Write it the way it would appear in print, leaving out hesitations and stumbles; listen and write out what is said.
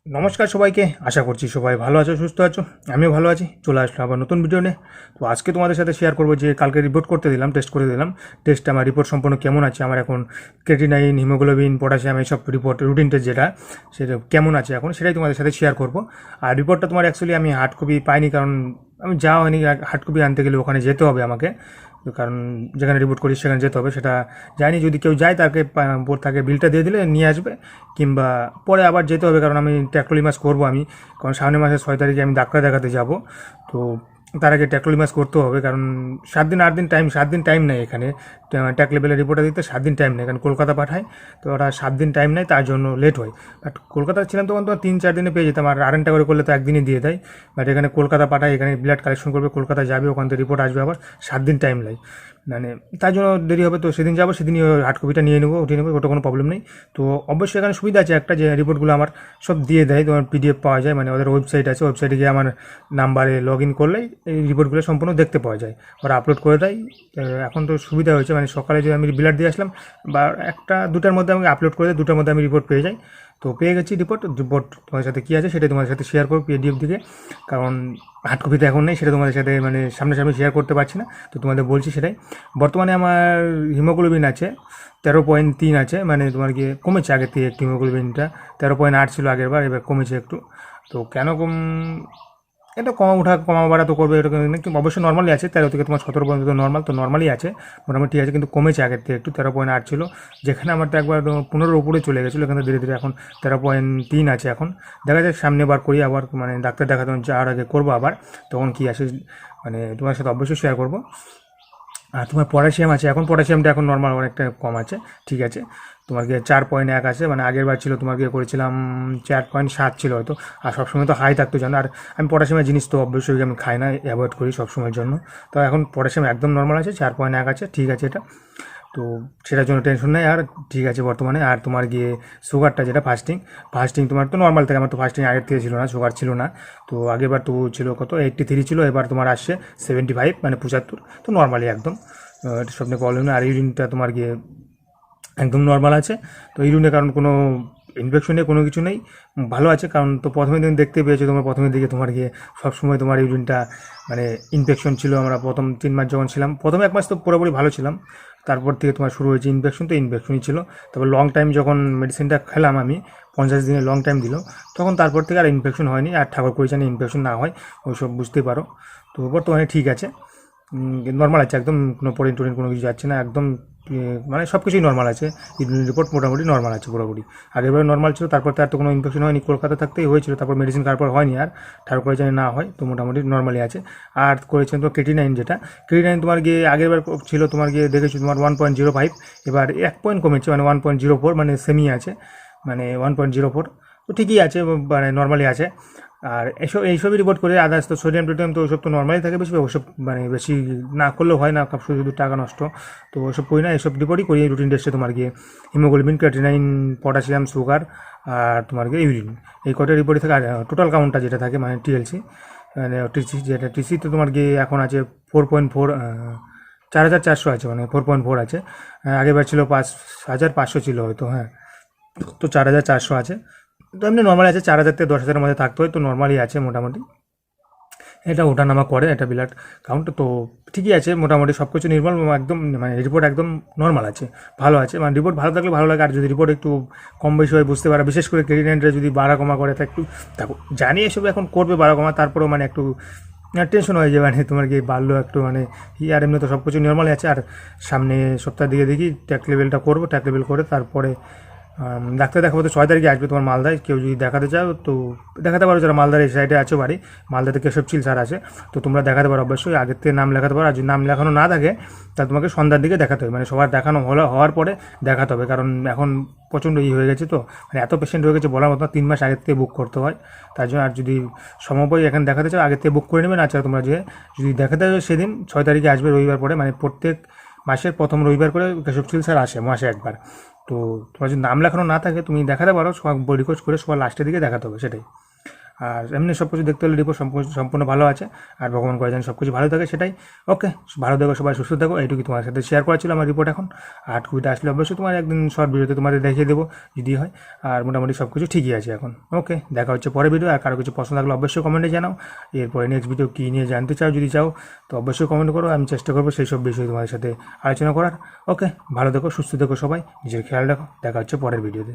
নমস্কার সবাইকে, আশা করছি সবাই ভালো আছো, সুস্থ আছো। আমিও ভালো আছি। চলে আসলাম আবার নতুন ভিডিও নিয়ে। তো আজকে তোমাদের সাথে শেয়ার করবো যে কালকে রিপোর্ট করতে দিলাম, টেস্ট করে দিলাম। টেস্ট আমার রিপোর্ট সম্পূর্ণ কেমন আছে, আমার এখন ক্রেটিনাইন, হিমোগ্লোবিন, পটাশিয়াম এইসব রিপোর্ট রুটিন টেস্ট যেটা, সেটা কেমন আছে এখন সেটাই তোমাদের সাথে শেয়ার করবো। আর রিপোর্টটা তোমার অ্যাকচুয়ালি আমি হার্ড কপি পাইনি, কারণ আমি যাওয়া হয়নি। হার্ড কপি আনতে গেলে ওখানে যেতে হবে আমাকে, কারণ যেখানে রিপোর্ট করি সেখানে যেতে হবে। সেটা যায়নি, যদি কেউ যায় তাকে তাকে বিলটা দিয়ে দিলে নিয়ে আসবে, কিংবা পরে আবার যেতে হবে, কারণ আমি ট্যাক্লোলিমাস করবো আমি, কারণ সামনের মাসের 6 তারিখে আমি ডাক্তার দেখাতে যাব। তো তার আগে ট্যাক্লোলিমাস করতে হবে, কারণ 7 দিন 8 দিন টাইম, 7 দিন টাইম নেই এখানে। ট্যাক লেভেলের রিপোর্টটা দিতে 7 দিন টাইম নেই, কারণ কলকাতা পাঠায়। তো ওরা 7 দিন টাইম নেয়, তার জন্য লেট হয়। বাট কলকাতা ছিলাম তখন তো 3-4 দিনে পেয়ে যেতাম, আর আরেকটা করে করলে তো একদিনই দিয়ে দেয়। বাট এখানে কলকাতা পাঠায়, এখানে ব্লাড কালেকশন করবে, কলকাতা যাবে, ওখান থেকে রিপোর্ট আসবে, আবার 7 দিন টাইম নেয়। মানে তার জন্য দেরি হবে। তো সেদিন যাবো, সেদিনই হার্ড কপিটা নিয়ে নেবো, উঠিয়ে নেবো, ওটা কোনো প্রবলেম নেই। তো অবশ্যই এখানে সুবিধা আছে একটা, যে রিপোর্টগুলো আমার সব দিয়ে দেয়, তোমার পিডিএফ পাওয়া যায়, মানে ওদের ওয়েবসাইট আছে, ওয়েবসাইটে গিয়ে আমার নাম্বারে লগ ইন করলেই এই রিপোর্টগুলো সম্পূর্ণ দেখতে পাওয়া যায়, ওরা আপলোড করে দেয়। এখন তো সুবিধা হয়েছে, মানে সকালে যে আমি ব্লাড দিয়ে আসলাম, বা 1-2টার মধ্যে আমাকে আপলোড করে দেয়, 2টার মধ্যে আমি রিপোর্ট পেয়ে যাই। তো পেয়ে গেছি রিপোর্ট। রিপোর্ট তোমার সাথে কী আছে সেটা তোমাদের সাথে শেয়ার করবো পিডিএফ দিকে, কারণ হার্ড কপিতে এখন নেই, সেটা তোমাদের সাথে মানে সামনাসামনি শেয়ার করতে পারছি না। তো তোমাদের বলছি সেটাই। বর্তমানে আমার হিমোগ্লোবিন আছে 13.3 আছে, মানে তোমার গিয়ে কমেছে আগের থেকে একটু। হিমোগ্লোবিনটা 13.8 ছিল আগের বার, এবার কমেছে একটু। তো কেন এটা কমা বাড়া তো করবে, এটা কিন্তু অবশ্যই নর্মালি আছে। 13 থেকে তোমার 17 পর্যন্ত নর্মাল, তো নর্মালি আছে, মোটামুটি ঠিক আছে, কিন্তু কমেছে আগের থেকে একটু। 13.8 ছিল, যেখানে আমার তো একবার 15-র উপরে চলে গেছিলো, এখানে ধীরে ধীরে এখন 13.3 আছে এখন। দেখা যাক সামনে বার করি আবার, মানে ডাক্তার দেখাতে যাওয়ার আগে করবো আবার, তখন কী আসে মানে তোমার সাথে অবশ্যই শেয়ার করবো। আর তোমার পটাশিয়াম আছে এখন, পটাশিয়ামটা এখন নর্মাল অনেকটা কম আছে, ঠিক আছে। তোমার গিয়ে 4.1 আছে, মানে আগের বার ছিল তোমার গিয়ে করেছিলাম 4.7 ছিল হয়তো। আর সবসময় তো হাই থাকতো জানো, আর আমি পটাশিয়ামের জিনিস তো অবশ্যই আমি খাই না, অ্যাভয়েড করি সবসময়ের জন্য। তো এখন পটাশিয়াম একদম নর্মাল আছে, 4.1 আছে, ঠিক আছে এটা। তো সেটার জন্য টেনশন নেই আর, ঠিক আছে বর্তমানে। আর তোমার গিয়ে সুগারটা যেটা ফাস্টিং, ফাস্টিং তোমার তো নর্মাল থাকে, আমার তো ফাস্টিং আগের থেকে ছিল না, সুগার ছিল না। তো আগেরবার তো ছিল কত 83 ছিল, এবার তোমার আসছে 75, মানে 75। তো নর্মালি একদম, এটা সব নিয়ে প্রবলেম নেই। আর ইউরিনটা তোমার গিয়ে একদম নর্মাল আছে। তো ইউরিনের কারণ কোনো ইনফেকশনে কোনো কিছু নেই, ভালো আছে। কারণ তো প্রথমে দিন দেখতে পেয়েছো তোমার, প্রথমের দিকে তোমার গিয়ে সবসময় তোমার ইউরিনটা মানে ইনফেকশন ছিল। আমরা প্রথম 3 মাস যখন ছিলাম, প্রথম 1 মাস তো পুরোপুরি ভালো ছিলাম, তারপর থেকে তোমার শুরু হয়েছে ইনফেকশন, তো ইনফেকশনই ছিল। তবে লং টাইম যখন মেডিসিনটা খেলাম আমি, 50 দিনে লং টাইম দিল, তখন তারপর থেকে আর ইনফেকশন হয়নি। আর ঠাকুর করেছেন ইনফেকশন না হয়, ওইসব বুঝতেই পারো। তো বর্তমানে ঠিক আছে, নর্মাল আছে একদম, কোনো প্রোটিন টোটিন কোনো কিছু যাচ্ছে না একদম। মানে সব কিছুই নর্মাল আছে। ইউরিন রিপোর্ট মোটামুটি নর্মাল আছে পুরোপুরি। আগেরবার নর্মাল ছিল, তারপর তো আর তো কোনো ইনফেকশন হয়নি, কলকাতা থাকতেই হয়েছিল, তারপর মেডিসিন খাওয়ার পর হয়নি আর, ঠাকুর করে জানি না হয়। তো মোটামুটি নর্মালি আছে। আর করেছেন তো ক্রেটিনাইন, যেটা ক্রেটিনাইন তোমার গিয়ে আগেরবার ছিল তোমার গিয়ে দেখেছি তোমার 1.05, এবার 1 পয়েন্ট কমেছে, মানে 1.04, মানে সেমি আছে, মানে 1.04। তো ঠিকই আছে, মানে নর্মালি আছে। আর এইসবই রিপোর্ট করে, আদার্স তো সোডিয়াম টোডিয়াম তো ওসব তো নর্মালি থাকে বেশি, ওসব মানে বেশি না করলেও হয় না, শুধু শুধু টাকা নষ্ট। তো ওসব করি না, এসব রিপোর্টই করি রুটিন টেস্টে। তোমার গিয়ে হিমোগ্লোবিন, ক্রেটিনাইন, পটাশিয়াম, সুগার, আর তোমার গিয়ে ইউরিন, এই কটা রিপোর্টই থাকে। আর টোটাল কাউন্টটা যেটা থাকে মানে টিএলসি, মানে টিসি, যেটা টিসি তো তোমার গিয়ে এখন আছে 4.4, 4,400 আছে, মানে 4.4 আছে। আগেরবার ছিল 5,500 ছিল হয়তো, হ্যাঁ। তো 4,400 আছে। তো এমনি নর্মালি আছে, 4,000 থেকে 10,000-এর মধ্যে থাকতে হয়, তো নর্মালি আছে মোটামুটি। এটা ওঠানামা করে এটা ব্লাড কাউন্ট, তো ঠিকই আছে মোটামুটি সব কিছু নির্মল, একদম মানে রিপোর্ট একদম নর্মাল আছে, ভালো আছে। মানে রিপোর্ট ভালো থাকলে ভালো লাগে, আর যদি রিপোর্ট একটু কম বেশি হয় বুঝতে পারা, বিশেষ করে ক্রেডিনেন্টে যদি বাড়া কমা করে, তা একটু দেখো, জানি এসব এখন করবে বাড়া কমা, তারপরেও মানে একটু টেনশন হয়ে যায়, মানে তোমার কি বাড়লো একটু, মানে আর এমনি তো সব কিছু নর্মালি আছে। আর সামনে সপ্তাহ দিকে দেখি ট্যাক লেভেলটা করবো, ট্যাক লেভেল করে তারপরে ডাক্তার দেখাবো। তো 6 তারিখে আসবে তোমার মালদায়, কেউ যদি দেখাতে চাও তো দেখাতে পারো, যারা মালদার এই সাইডে আছো বাড়ি, মালদাতে কেশব চিল স্যার আছে, তো তোমরা দেখাতে পারো অবশ্যই, আগের থেকে নাম লেখাতে পারো। আর যদি নাম লেখানো না থাকে, তা তোমাকে সন্ধ্যার দিকে দেখাতে হবে, মানে সবার দেখানো হওয়ার পরে দেখাতে হবে, কারণ এখন প্রচণ্ড হয়ে গেছে, তো মানে এত পেশেন্ট হয়ে গেছে বলার মতো, 3 মাস আগের থেকে বুক করতে হয় তার জন্য। আর যদি সময় এখানে দেখাতে চাও আগের থেকে বুক করে নেবেন। আচ্ছা তোমরা যে যদি দেখাতে হবে সেদিন 6 তারিখে আসবে, রবিবার পরে, মানে প্রত্যেক মাসের প্রথম রবিবার করে কেশব চিল স্যার আসে মাসে একবার। তো তোমার যদি নাম লেখানো না থাকে তুমি দেখাতে পারো, সব রিকোয়েস্ট করে সবার লাস্টের দিকে দেখাতে হবে, সেটাই। আর এমনি সব কিছু দেখতে হলে রিপোর্ট সম্পূর্ণ ভালো আছে। আর ভগবান করে যেন সব কিছু ভালো থাকে সেটাই। ওকে, ভালো থেকো সবাই, সুস্থ থাকো, এইটুকু তোমার সাথে শেয়ার করা ছিল আমার রিপোর্ট এখন। আর টুইটা আসলে অবশ্যই তোমার একদিন শর্ট ভিডিওতে তোমাদের দেখিয়ে দেবো যদি হয়। আর মোটামুটি সব কিছু ঠিকই আছে এখন। ওকে, দেখা হচ্ছে পরের ভিডিও। আর কারো কিছু পছন্দ লাগলে অবশ্যই কমেন্টে জানাও। এরপরে নেক্সট ভিডিও কী নিয়ে জানতে চাও যদি চাও তো অবশ্যই কমেন্ট করো, আমি চেষ্টা করবো সেই সব বিষয়ে তোমাদের সাথে আলোচনা করার। ওকে, ভালো থেকো, সুস্থ থেকো সবাই, নিজের খেয়াল রাখো, দেখা হচ্ছে পরের ভিডিওতে।